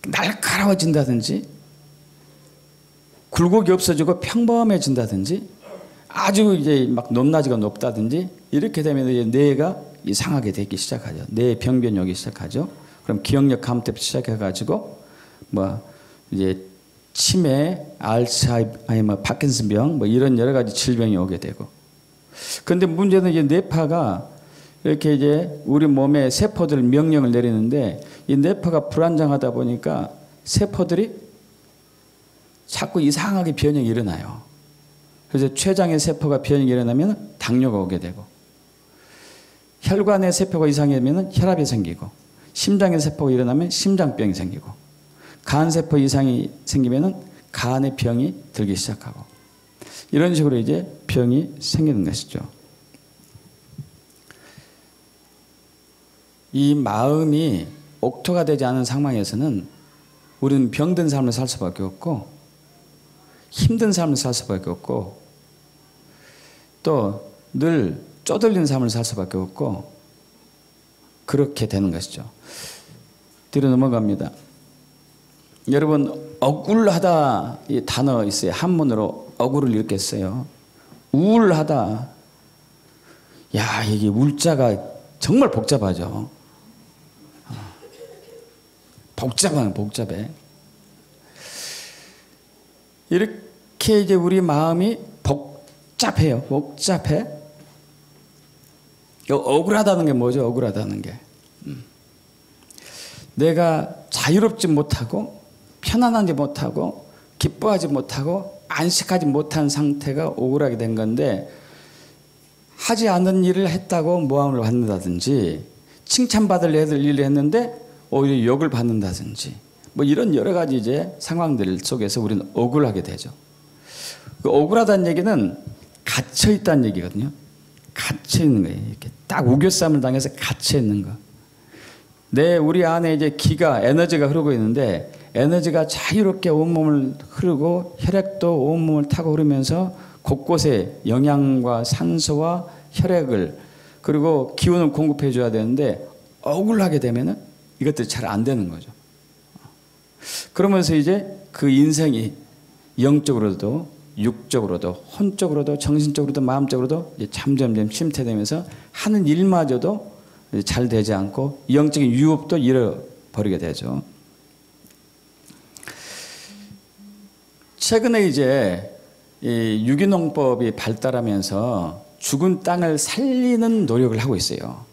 날카로워진다든지 굴곡이 없어지고 평범해진다든지 아주 이제 막 높낮이가 높다든지 이렇게 되면 이제 뇌가 이상하게 되기 시작하죠. 뇌 병변이 오기 시작하죠. 그럼 기억력 감퇴부터 시작해가지고 뭐 이제 치매, 알츠하이머, 파킨슨병 뭐 이런 여러 가지 질병이 오게 되고. 그런데 문제는 이제 뇌파가 이렇게 이제 우리 몸에 세포들 명령을 내리는데 이 뇌파가 불안정하다 보니까 세포들이 자꾸 이상하게 변형이 일어나요. 그래서 췌장의 세포가 변이가 일어나면 당뇨가 오게 되고, 혈관의 세포가 이상하면 혈압이 생기고, 심장의 세포가 일어나면 심장병이 생기고, 간세포 이상이 생기면 간의 병이 들기 시작하고, 이런 식으로 이제 병이 생기는 것이죠. 이 마음이 옥토가 되지 않은 상황에서는 우리는 병든 삶을 살 수밖에 없고, 힘든 삶을 살 수밖에 없고, 또 늘 쪼들린 삶을 살 수밖에 없고, 그렇게 되는 것이죠. 뒤로 넘어갑니다. 여러분, 억울하다 이 단어 있어요. 한문으로 억울을 이렇게 써요. 우울하다. 야, 이게 울자가 정말 복잡하죠. 복잡해. 이렇게 이제 우리 마음이 복잡해. 억울하다는 게 뭐죠? 억울하다는 게. 내가 자유롭지 못하고, 편안하지 못하고, 기뻐하지 못하고, 안식하지 못한 상태가 억울하게 된 건데, 하지 않은 일을 했다고 모함을 받는다든지, 칭찬받을 일을 했는데 오히려 욕을 받는다든지, 뭐 이런 여러 가지 이제 상황들 속에서 우리는 억울하게 되죠. 그 억울하다는 얘기는 갇혀 있다는 얘기거든요. 갇혀 있는 거예요. 이렇게 딱 우겨쌈을 당해서 갇혀 있는 거. 우리 안에 이제 기가, 에너지가 흐르고 있는데, 에너지가 자유롭게 온몸을 흐르고, 혈액도 온몸을 타고 흐르면서 곳곳에 영양과 산소와 혈액을, 그리고 기운을 공급해 줘야 되는데, 억울하게 되면은 이것들이 잘 안 되는 거죠. 그러면서 이제 그 인생이 영적으로도, 육적으로도, 혼적으로도, 정신적으로도, 마음적으로도 이제 점점 침체되면서 하는 일마저도 잘 되지 않고 영적인 유업도 잃어버리게 되죠. 최근에 이제 이 유기농법이 발달하면서 죽은 땅을 살리는 노력을 하고 있어요.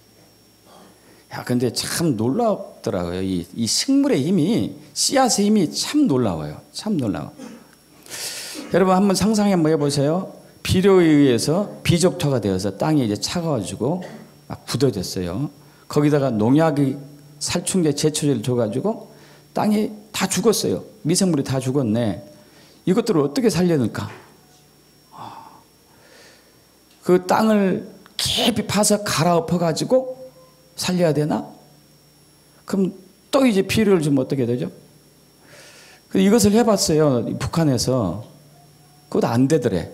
야, 근데 참 놀랍더라고요. 이 식물의 힘이, 씨앗의 힘이 참 놀라워요. 참 놀라워. 여러분 한번 상상해 한번 해보세요. 비료에 의해서 비족토가 되어서 땅이 이제 차가워지고 막 굳어졌어요. 거기다가 농약이 살충제, 제초제를 줘가지고 땅이 다 죽었어요. 미생물이 다 죽었네. 이것들을 어떻게 살려낼까? 그 땅을 깊이 파서 갈아엎어가지고 살려야 되나? 그럼 또 이제 비료를 주면 어떻게 되죠? 이것을 해봤어요. 북한에서. 그것도 안 되더래.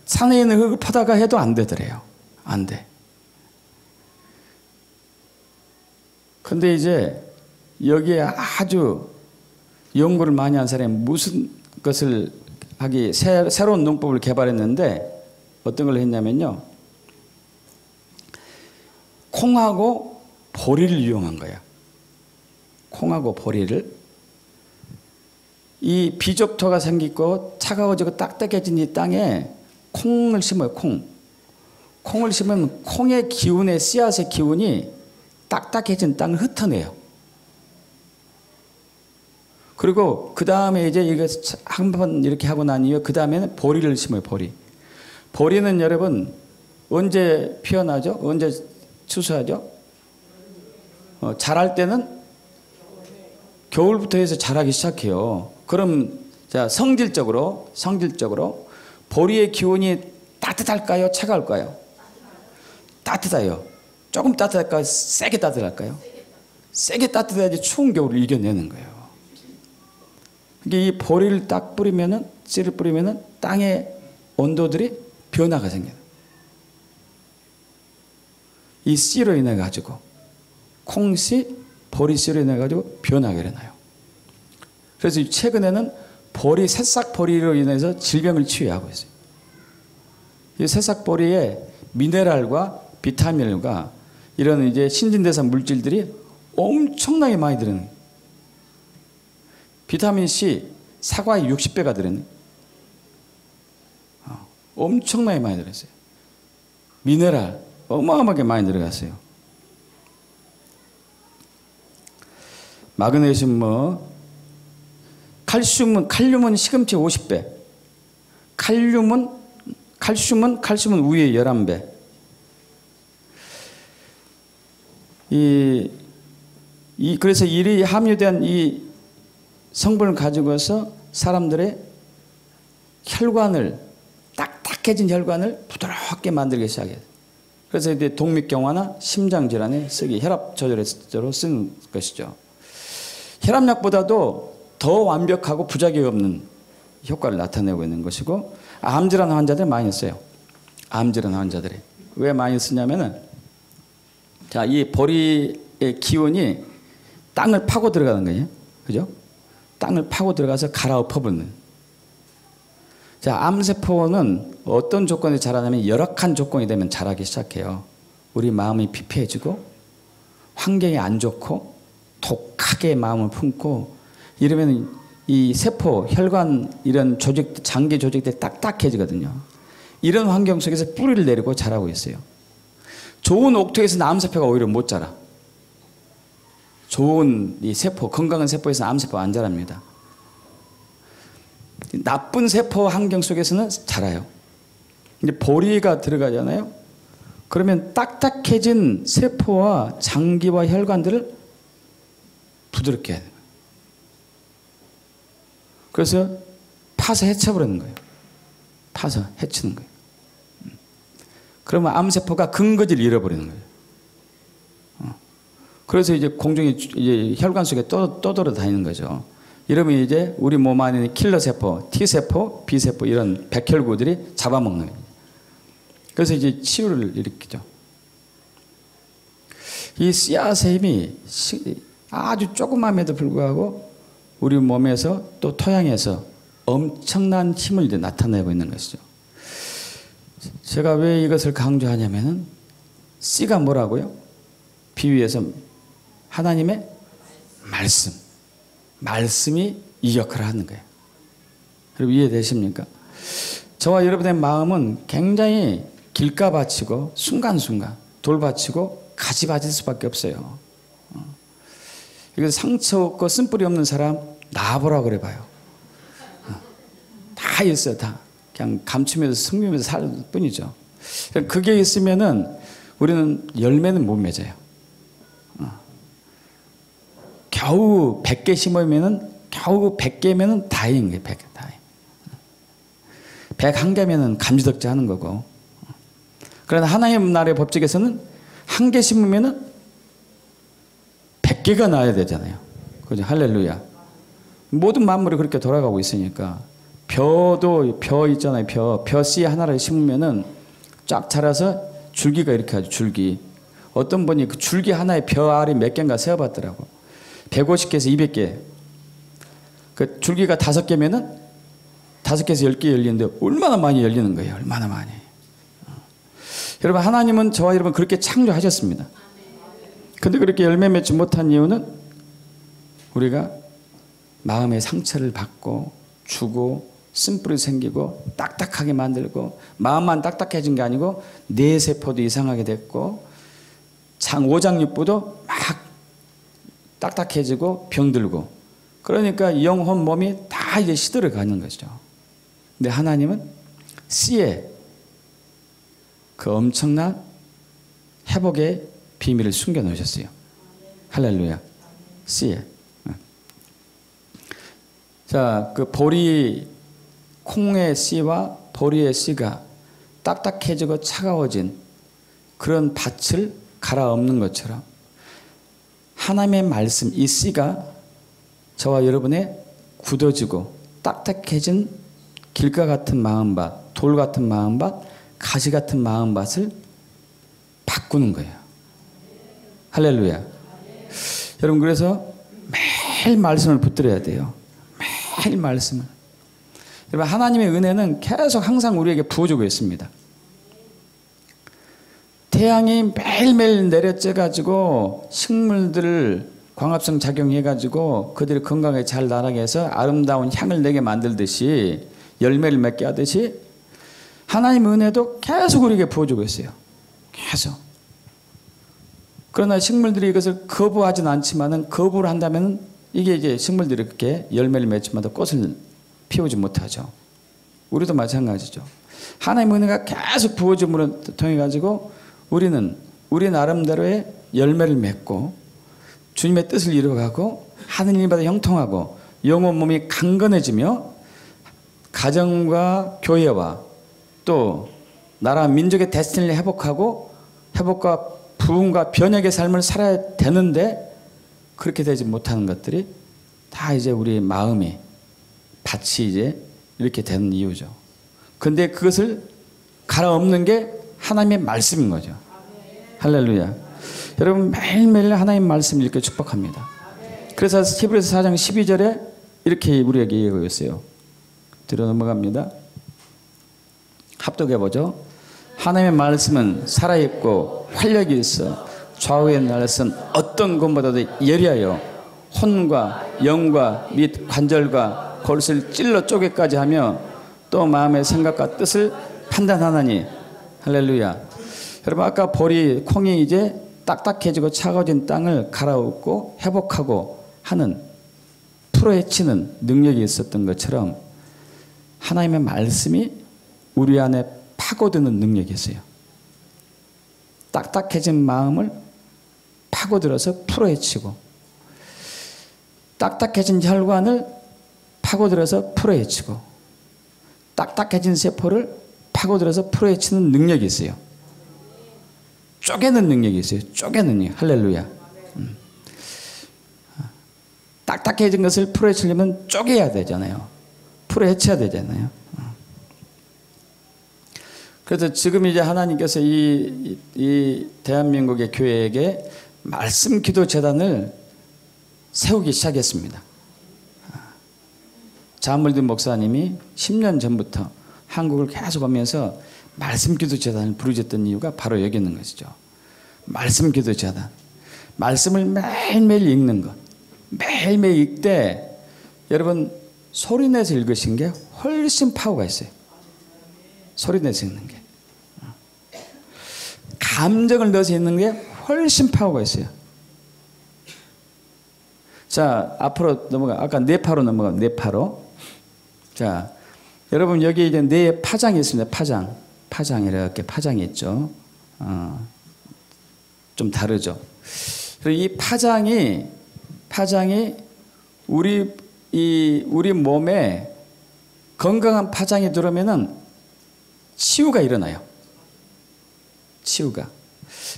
산에 있는 흙을 파다가 해도 안 되더래요. 안 돼. 근데 이제 여기에 아주 연구를 많이 한 사람이 무슨 것을 하기, 새로운 농법을 개발했는데 어떤 걸 했냐면요. 콩하고 보리를 이용한 거야. 콩하고 보리를. 이 비족토가 생기고 차가워지고 딱딱해진 이 땅에 콩을 심어요. 콩을 심으면 콩의 기운에, 씨앗의 기운이 딱딱해진 땅을 흩어내요. 그리고 그 다음에 이제 이거 한번 이렇게 하고 난 이후에 그 다음에는 보리를 심어요. 보리는 여러분 언제 피어나죠? 언제 추수하죠? 자랄 때는 겨울부터 해서 자라기 시작해요. 그럼 자 성질적으로 보리의 기운이 따뜻할까요? 차가울까요? 따뜻해요. 조금 따뜻할까요? 세게 따뜻할까요? 세게 따뜻해야지 추운 겨울을 이겨내는 거예요. 이게 이 보리를 딱 뿌리면은, 씨를 뿌리면은 땅의 온도들이 변화가 생겨요. 이 씨로 인해 가지고 콩씨, 보리씨로 인해 가지고 변화가 일어나요. 그래서 최근에는 새싹 보리로 인해서 질병을 치유하고 있어요. 이 새싹 보리에 미네랄과 비타민과 이런 이제 신진대사 물질들이 엄청나게 많이 들어있는 거예요. 비타민 C 사과에 60배가 들어있네. 엄청나게 많이 들어있어요. 미네랄 어마어마하게 많이 들어갔어요. 마그네슘 칼륨은 시금치 50배. 칼슘은 우유의 11배. 그래서 이리 함유된 이 성분을 가지고서 사람들의 혈관을, 딱딱해진 혈관을 부드럽게 만들기 시작해요. 그래서 이제 동맥경화나 심장질환에 쓰기, 혈압 조절에 쓰는 것이죠. 혈압약보다도 더 완벽하고 부작용이 없는 효과를 나타내고 있는 것이고, 암질환 환자들 많이 써요. 암질환 환자들이. 왜 많이 쓰냐면은, 자, 이 보리의 기운이 땅을 파고 들어가는 거예요. 그죠? 땅을 파고 들어가서 갈아엎어버리는. 자, 암세포는 어떤 조건이 자라냐면 열악한 조건이 되면 자라기 시작해요. 우리 마음이 피폐해지고 환경이 안 좋고 독하게 마음을 품고 이러면 이 세포, 혈관 이런 조직, 장기 조직들이 딱딱해지거든요. 이런 환경 속에서 뿌리를 내리고 자라고 있어요. 좋은 옥토에서는 암세포가 오히려 못 자라. 좋은 이 세포, 건강한 세포에서는 암세포가 안 자랍니다. 나쁜 세포 환경 속에서는 자라요. 이제 보리가 들어가잖아요. 그러면 딱딱해진 세포와 장기와 혈관들을 부드럽게 해야 돼요. 그래서 파서 해쳐버리는 거예요. 파서 해치는 거예요. 그러면 암세포가 근거지를 잃어버리는 거예요. 그래서 이제 공중에 이제 혈관 속에 떠돌아다니는 거죠. 이러면 이제 우리 몸 안에 있는 킬러세포, T세포, B세포 이런 백혈구들이 잡아먹는 거예요. 그래서 이제 치유를 일으키죠. 이 씨앗의 힘이 아주 조그맘에도 불구하고 우리 몸에서 또 토양에서 엄청난 힘을 이제 나타내고 있는 것이죠. 제가 왜 이것을 강조하냐면은 씨가 뭐라고요? 비유해서 하나님의 말씀이 이 역할을 하는 거예요. 여러분 이해되십니까? 저와 여러분의 마음은 굉장히 길가바치고 순간순간 돌바치고 가지바칠 수밖에 없어요. 이거 상처 없고 쓴뿌리 없는 사람 나와보라 그래 봐요. 다 있어요. 다 그냥 감추면서 숨기면서 살 뿐이죠. 그게 있으면은 우리는 열매는 못 맺어요. 겨우 100개 심으면은 겨우 100개면은 다행인 거예요. 100개 다행. 101개면은 감지덕지 하는 거고. 그러나 하나님 나라의 법칙에서는 한 개 심으면은 100개가 나야 되잖아요. 그죠? 할렐루야. 모든 만물이 그렇게 돌아가고 있으니까 벼도 벼 있잖아요. 벼 씨 하나를 심으면은 쫙 자라서 줄기가 이렇게 하죠. 줄기. 어떤 분이 그 줄기 하나에 벼 알이 몇 개인가 세어봤더라고. 150개에서 200개. 그 줄기가 5개면은 5개에서 10개 열리는데 얼마나 많이 열리는 거예요. 얼마나 많이. 여러분 하나님은 저와 여러분 그렇게 창조하셨습니다. 근데 그렇게 열매 맺지 못한 이유는 우리가 마음의 상처를 받고 주고 쓴뿌리 생기고 딱딱하게 만들고 마음만 딱딱해진 게 아니고 뇌세포도 이상하게 됐고 오장육부도 막 딱딱해지고 병들고 그러니까 영혼 몸이 다 이제 시들어 가는 거죠. 근데 하나님은 씨에 그 엄청난 회복의 비밀을 숨겨 놓으셨어요. 할렐루야. 씨에. 자, 그 보리 콩의 씨와 보리의 씨가 딱딱해지고 차가워진 그런 밭을 갈아엎는 것처럼 하나님의 말씀, 이 씨가 저와 여러분의 굳어지고 딱딱해진 길가 같은 마음밭, 돌 같은 마음밭, 가시 같은 마음밭을 바꾸는 거예요. 할렐루야. 여러분 그래서 매일 말씀을 붙들어야 돼요. 매일 말씀을. 여러분 하나님의 은혜는 계속 항상 우리에게 부어주고 있습니다. 태양이 매일매일 내려쬐가지고 식물들을 광합성 작용해가지고 그들이 건강하게 잘 자라게 해서 아름다운 향을 내게 만들듯이 열매를 맺게 하듯이 하나님의 은혜도 계속 우리에게 부어주고 있어요. 계속. 그러나 식물들이 이것을 거부하진 않지만은 거부를 한다면 이게 이제 식물들이 그렇게 열매를 맺지마다 꽃을 피우지 못하죠. 우리도 마찬가지죠. 하나님의 은혜가 계속 부어짐으로 통해 가지고 우리는 우리 나름대로의 열매를 맺고 주님의 뜻을 이루어가고 하는 일마다 형통하고 영혼 몸이 강건해지며 가정과 교회와 또 나라 민족의 데스티니를 회복하고 회복과 부흥과 변혁의 삶을 살아야 되는데 그렇게 되지 못하는 것들이 다 이제 우리 마음이 밭이 이제 이렇게 되는 이유죠. 근데 그것을 갈아엎는 게 하나님의 말씀인 거죠. 할렐루야. 여러분 매일매일 하나님의 말씀을 읽고 축복합니다. 그래서 히브리서 4장 12절에 이렇게 우리에게 얘기하고 있어요. 들어 넘어갑니다. 합독해보죠. 하나님의 말씀은 살아있고 활력이 있어 좌우의 날선 어떤 것보다도 예리하여 혼과 영과 및 관절과 골수를 찔러 쪼개까지 하며 또 마음의 생각과 뜻을 판단하나니. 할렐루야. 여러분 아까 보리 콩이 이제 딱딱해지고 차가워진 땅을 갈아엎고 회복하고 하는 풀어헤치는 능력이 있었던 것처럼 하나님의 말씀이 우리 안에 파고드는 능력이 있어요. 딱딱해진 마음을 파고들어서 풀어헤치고 딱딱해진 혈관을 파고들어서 풀어헤치고 딱딱해진 세포를 파고들어서 풀어헤치는 능력이 있어요. 쪼개는 능력이 있어요. 쪼개는. 할렐루야. 딱딱해진 것을 풀어헤치려면 쪼개야 되잖아요. 풀어헤쳐야 되잖아요. 그래서 지금 이제 하나님께서 이 대한민국의 교회에게 말씀 기도 재단을 세우기 시작했습니다. 자물든 목사님이 10년 전부터 한국을 계속 오면서 말씀 기도 재단을 부르셨던 이유가 바로 여기 있는 것이죠. 말씀 기도 재단. 말씀을 매일매일 읽는 것. 매일매일 읽되 여러분 소리내서 읽으신 게 훨씬 파워가 있어요. 소리내서 읽는 게. 감정을 넣어서 읽는 게 훨씬 파워가 있어요. 자, 앞으로 넘어가. 아까 뇌파로 넘어가. 뇌파로. 자, 여러분 여기 이제 뇌에 파장이 있습니다. 파장 이렇게 파장이 있죠. 좀 다르죠. 그리고 이 파장이 우리 몸에 건강한 파장이 들어오면은 치유가 일어나요. 치유가.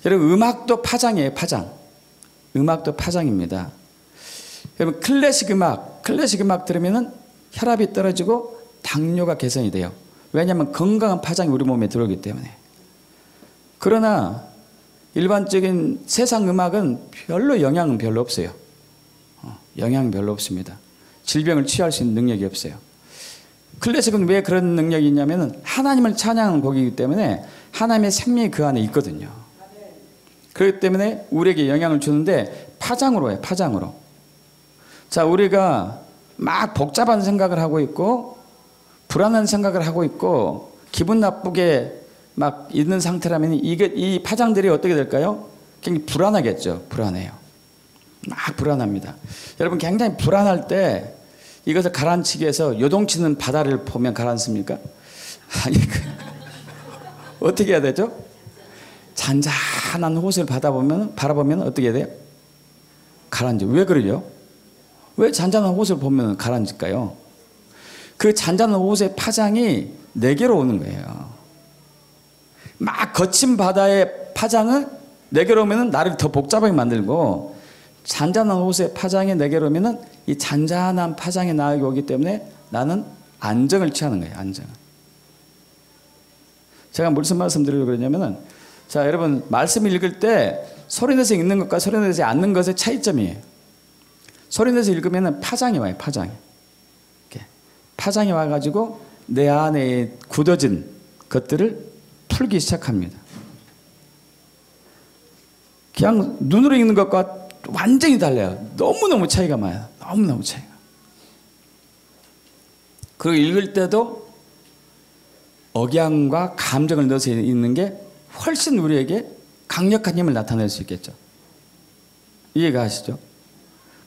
여러분 음악도 파장이에요. 파장. 음악도 파장입니다. 여러분 클래식 음악 들으면은 혈압이 떨어지고 당뇨가 개선이 돼요. 왜냐하면 건강한 파장이 우리 몸에 들어오기 때문에. 그러나 일반적인 세상 음악은 별로 영향은 별로 없어요. 영향 별로 없습니다. 질병을 치유할 수 있는 능력이 없어요. 클래식은 왜 그런 능력이 있냐면 하나님을 찬양하는 곡이기 때문에 하나님의 생명이 그 안에 있거든요. 그렇기 때문에 우리에게 영향을 주는데 파장으로 해요. 파장으로. 자, 우리가 막 복잡한 생각을 하고 있고 불안한 생각을 하고 있고 기분 나쁘게 막 있는 상태라면 이 파장들이 어떻게 될까요? 굉장히 불안하겠죠. 불안해요. 막 불안합니다. 여러분 굉장히 불안할 때 이것을 가라앉히기 위해서 요동치는 바다를 보면 가라앉습니까? 아니, 어떻게 해야 되죠? 잔잔한 호수를 바라보면 어떻게 해야 돼요? 가라앉죠. 왜 그러죠? 왜 잔잔한 호수를 보면 가라앉을까요? 그 잔잔한 호수의 파장이 내게로 오는 거예요. 막 거친 바다의 파장은 내게로 오면 나를 더 복잡하게 만들고 잔잔한 호수의 파장이 내게로 오면 이 잔잔한 파장이 나에게 오기 때문에 나는 안정을 취하는 거예요. 안정을. 제가 무슨 말씀 드리려고 그러냐면은 자, 여러분 말씀 읽을 때 소리내서 읽는 것과 소리내지 않는 것의 차이점이에요. 소리내서 읽으면 파장이 와요. 파장이. 이렇게. 파장이 와가지고 내 안에 굳어진 것들을 풀기 시작합니다. 그냥 눈으로 읽는 것과 완전히 달라요. 너무너무 차이가 많아요. 너무너무 차이가. 그리고 읽을 때도 억양과 감정을 넣어서 읽는 게 훨씬 우리에게 강력한 힘을 나타낼 수 있겠죠. 이해가 가시죠?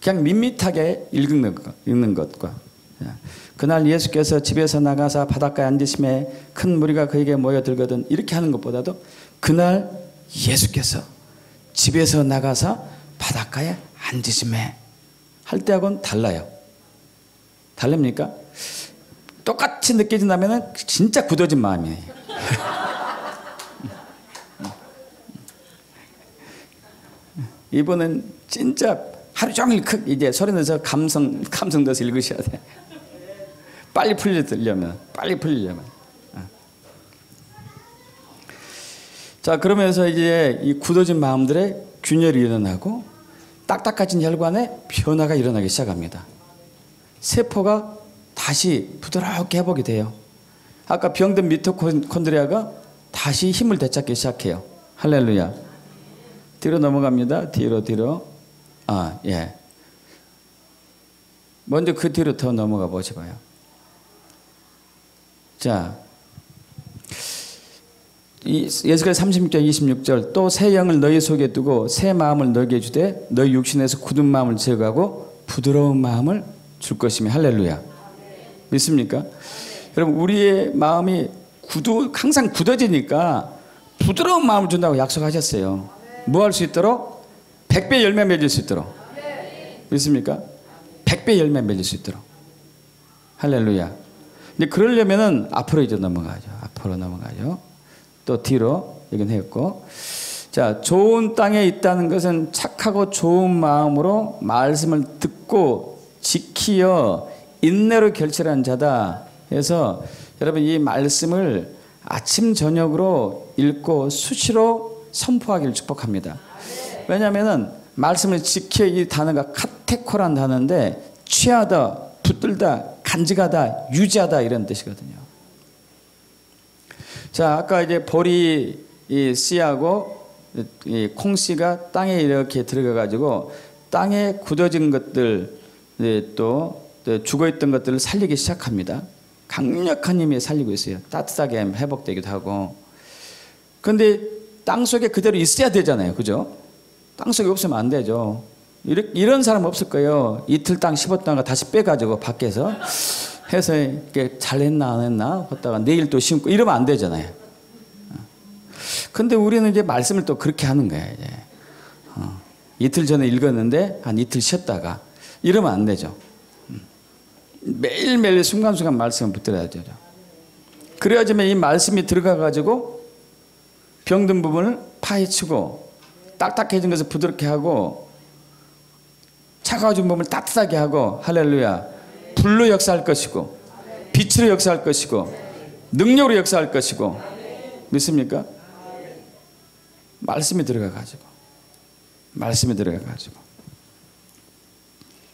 그냥 밋밋하게 읽는 것과 그날 예수께서 집에서 나가사 바닷가에 앉으심에 큰 무리가 그에게 모여들거든. 이렇게 하는 것보다도 그날 예수께서 집에서 나가사 바닷가에 앉으심에 할 때하고는 달라요. 다릅니까? 똑같이 느껴진다면 진짜 굳어진 마음이에요. 이분은 진짜 하루 종일 이제 소리 내서 감성 넣어서 읽으셔야 돼. 빨리 풀리려면. 자, 그러면서 이제 이 굳어진 마음들의 균열이 일어나고 딱딱해진 혈관에 변화가 일어나기 시작합니다. 세포가 다시 부드럽게 회복이 돼요. 아까 병든 미토콘드리아가 다시 힘을 되찾기 시작해요. 할렐루야. 뒤로 넘어갑니다. 뒤로. 예. 먼저 그 뒤로 더 넘어가 보시고요. 자, 예수께서 36절 26절 또 새 영을 너희 속에 두고 새 마음을 너희에게 주되 너희 육신에서 굳은 마음을 제거하고 부드러운 마음을 줄 것이며. 할렐루야. 믿습니까? 여러분, 우리의 마음이 항상 굳어지니까 부드러운 마음을 준다고 약속하셨어요. 뭐 할 수 있도록? 100배 열매 맺을 수 있도록. 믿습니까? 100배 열매 맺을 수 있도록. 할렐루야. 근데 그러려면은 앞으로 이제 넘어가죠. 또 뒤로 여긴 했고. 자, 좋은 땅에 있다는 것은 착하고 좋은 마음으로 말씀을 듣고 지키어 인내로 결실한 자다. 그래서 여러분, 이 말씀을 아침 저녁으로 읽고 수시로 선포하기를 축복합니다. 왜냐하면 말씀을 지켜, 이 단어가 카테코란 단어인데 취하다, 붙들다, 간직하다, 유지하다 이런 뜻이거든요. 자, 아까 이제 보리 이 씨하고 이 콩씨가 땅에 이렇게 들어가 가지고 땅에 굳어진 것들, 또 죽어있던 것들을 살리기 시작합니다. 강력한 힘이 살리고 있어요. 따뜻하게 회복되기도 하고. 그런데 땅 속에 그대로 있어야 되잖아요. 그죠? 땅 속에 없으면 안 되죠. 이런 사람 없을 거예요. 이틀 땅 심었다가 다시 빼가지고 밖에서 해서 이렇게 잘했나 안 했나 하다가 내일 또 심고 이러면 안 되잖아요. 근데 우리는 이제 말씀을 또 그렇게 하는 거예요. 이제. 이틀 전에 읽었는데 한 이틀 쉬었다가 이러면 안 되죠. 매일매일 순간순간 말씀을 붙들어야 되죠. 그래야지만 이 말씀이 들어가가지고 병든 부분을 파헤치고 딱딱해진 것을 부드럽게 하고 차가워진 부분을 따뜻하게 하고. 할렐루야. 불로 역사할 것이고 빛으로 역사할 것이고 능력으로 역사할 것이고. 믿습니까? 말씀이 들어가가지고.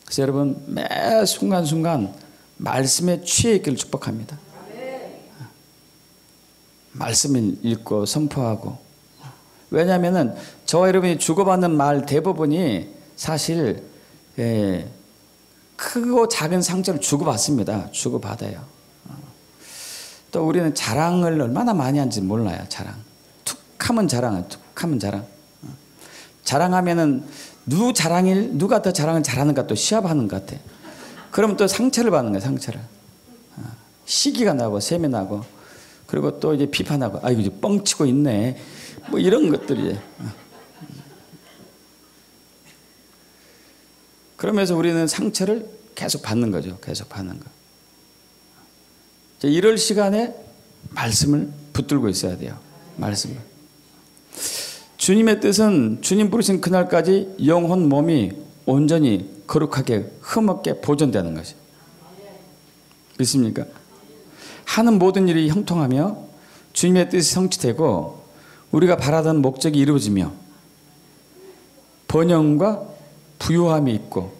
그래서 여러분, 매 순간순간 말씀에 취해 있기를 축복합니다. 말씀을 읽고 선포하고. 왜냐하면 저와 여러분이 주고받는 말 대부분이 사실 크고 작은 상처를 주고받습니다. 주고받아요. 또 우리는 자랑을 얼마나 많이 하는지 몰라요. 툭하면 자랑. 자랑하면은 누가 더 자랑을 잘하는가 또 시합하는 것 같아. 그러면 또 상처를 받는 거야. 상처를. 시기가 나고 셈이 나고 그리고 또 이제 비판하고 이거 이제 뻥치고 있네. 뭐 이런 것들이. 그러면서 우리는 상처를 계속 받는 거죠. 계속 받는 거. 이럴 시간에 말씀을 붙들고 있어야 돼요. 말씀을. 주님의 뜻은 주님 부르신 그날까지 영혼 몸이 온전히 거룩하게 흠없게 보존되는 것이에요. 믿습니까? 하는 모든 일이 형통하며 주님의 뜻이 성취되고 우리가 바라던 목적이 이루어지며 번영과 부요함이 있고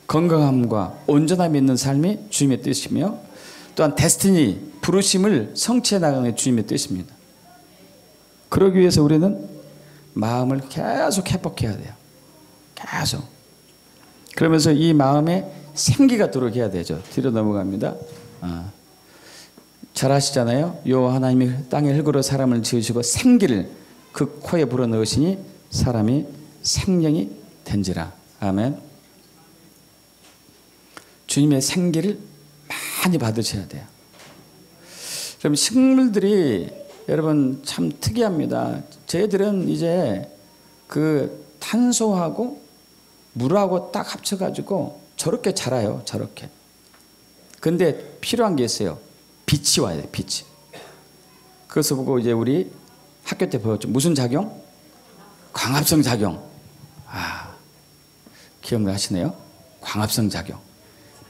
건강함과 온전함이 있는 삶이 주님의 뜻이며 또한 데스티니, 부르심을 성취해 나가는 게 주님의 뜻입니다. 그러기 위해서 우리는 마음을 계속 회복해야 돼요. 계속. 그러면서 이 마음에 생기가 들어오게 해야 되죠. 뒤로 넘어갑니다. 잘 아시잖아요. 요 하나님이 땅의 흙으로 사람을 지으시고 생기를 그 코에 불어넣으시니 사람이 생명이 된지라. 아멘. 주님의 생기를 많이 받으셔야 돼요. 그럼 식물들이 여러분 참 특이합니다. 저희들은 이제 그 탄소하고 물하고 딱 합쳐가지고 저렇게 자라요. 저렇게. 근데 필요한 게 있어요. 빛이 와야 돼요. 빛이. 그래서 보고 이제 우리 학교 때 배웠죠. 무슨 작용? 광합성 작용. 아, 기억나시네요? 광합성 작용.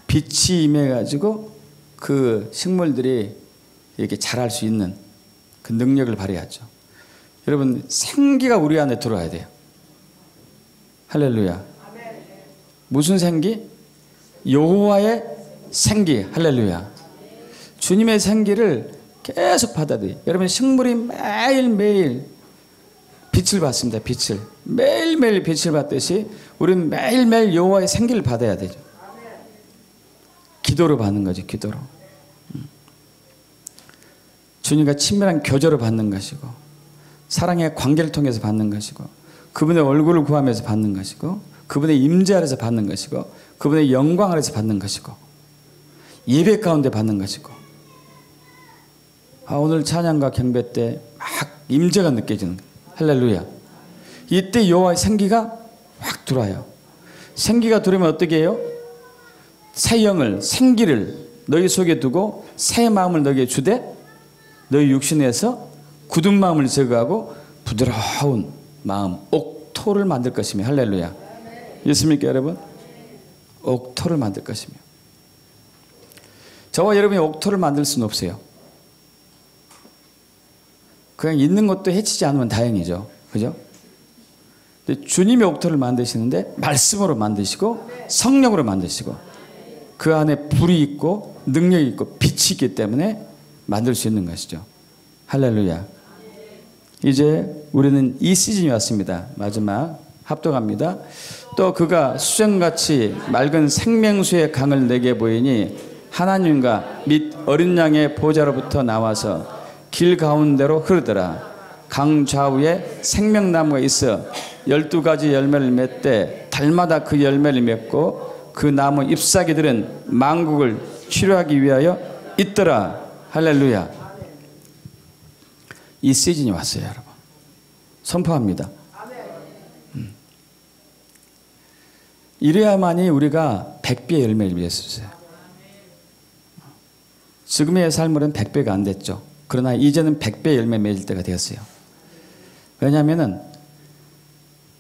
빛이 임해가지고 그 식물들이 이렇게 자랄 수 있는 그 능력을 발휘하죠. 여러분 생기가 우리 안에 들어와야 돼요. 할렐루야. 무슨 생기? 여호와의 생기. 할렐루야. 주님의 생기를 계속 받아들여요. 여러분 식물이 매일매일 빛을 받습니다. 빛을. 매일매일 빛을 받듯이 우리는 매일매일 여호와의 생기를 받아야 되죠. 기도로 받는 거죠. 기도로. 주님과 친밀한 교제로 받는 것이고 사랑의 관계를 통해서 받는 것이고 그분의 얼굴을 구하면서 받는 것이고 그분의 임재 아래서 받는 것이고 그분의 영광 아래서 받는 것이고 예배 가운데 받는 것이고 오늘 찬양과 경배 때 막 임재가 느껴지는 거예요. 할렐루야. 이때 여호와의 생기가 확 들어와요. 생기가 들어오면 어떻게 해요? 새 영을 생기를 너희 속에 두고 새 마음을 너희에게 주되 너희 육신에서 굳은 마음을 제거하고 부드러운 마음 옥토를 만들 것이며 할렐루야. 있습니까 여러분? 옥토를 만들 것이며 저와 여러분이 옥토를 만들 수는 없어요. 그냥 있는 것도 해치지 않으면 다행이죠. 그죠? 근데 주님이 옥토를 만드시는데 말씀으로 만드시고 성령으로 만드시고 그 안에 불이 있고 능력이 있고 빛이 있기 때문에 만들 수 있는 것이죠. 할렐루야. 이제 우리는 이 시즌이 왔습니다. 마지막 합독합니다. 또 그가 수정같이 맑은 생명수의 강을 내게 보이니 하나님과 및 어린 양의 보좌로부터 나와서 길 가운데로 흐르더라. 강 좌우에 생명나무가 있어 12가지 열매를 맺되 달마다 그 열매를 맺고 그 나무 잎사귀들은 만국을 치료하기 위하여 있더라. 할렐루야. 이 시즌이 왔어요 여러분. 선포합니다. 이래야만이 우리가 100배의 열매를 맺을 수 있어요. 지금의 삶으로는 100배가 안 됐죠. 그러나 이제는 100배의 열매 맺을 때가 되었어요. 왜냐하면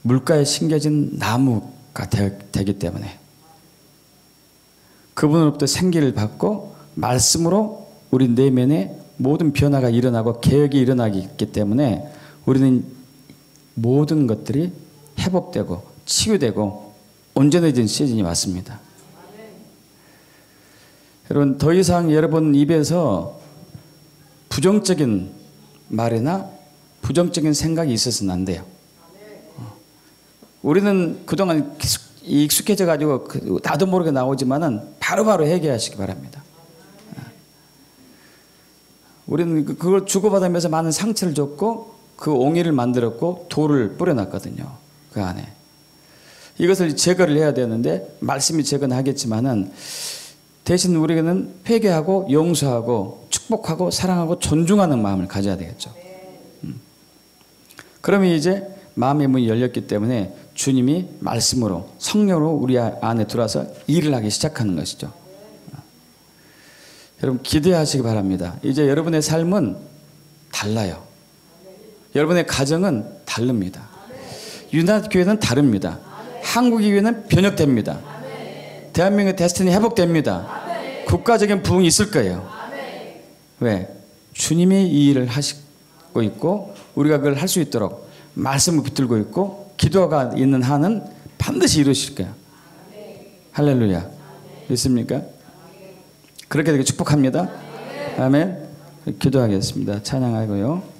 물가에 심겨진 나무가 되기 때문에 그분으로부터 생기를 받고 말씀으로 우리 내면에 모든 변화가 일어나고 개혁이 일어나기 때문에 우리는 모든 것들이 회복되고 치유되고 온전해진 시즌이 왔습니다. 여러분 더 이상 여러분 입에서 부정적인 말이나 부정적인 생각이 있어서는 안 돼요. 우리는 그동안 익숙해져 가지고 나도 모르게 나오지만은 바로바로 해결하시기 바랍니다. 우리는 그걸 주고받으면서 많은 상처를 줬고 그 옹이를 만들었고 돌을 뿌려놨거든요. 그 안에. 이것을 제거를 해야 되는데 말씀이 제거는 하겠지만은 대신 우리는 회개하고 용서하고 축복하고 사랑하고 존중하는 마음을 가져야 되겠죠. 그러면 이제 마음의 문이 열렸기 때문에 주님이 말씀으로 성령으로 우리 안에 들어와서 일을 하기 시작하는 것이죠. 여러분 기대하시기 바랍니다. 이제 여러분의 삶은 달라요. 여러분의 가정은 다릅니다. 유나이티드 교회는 다릅니다. 한국의 교회는 변혁됩니다. 대한민국의 데스티니 회복됩니다. 국가적인 부흥이 있을 거예요. 왜? 주님이 이 일을 하시고 있고 우리가 그걸 할 수 있도록 말씀을 붙들고 있고 기도가 있는 한은 반드시 이루실 거예요. 할렐루야. 믿습니까? 그렇게 되게 축복합니다. 아멘. 기도하겠습니다. 찬양하고요.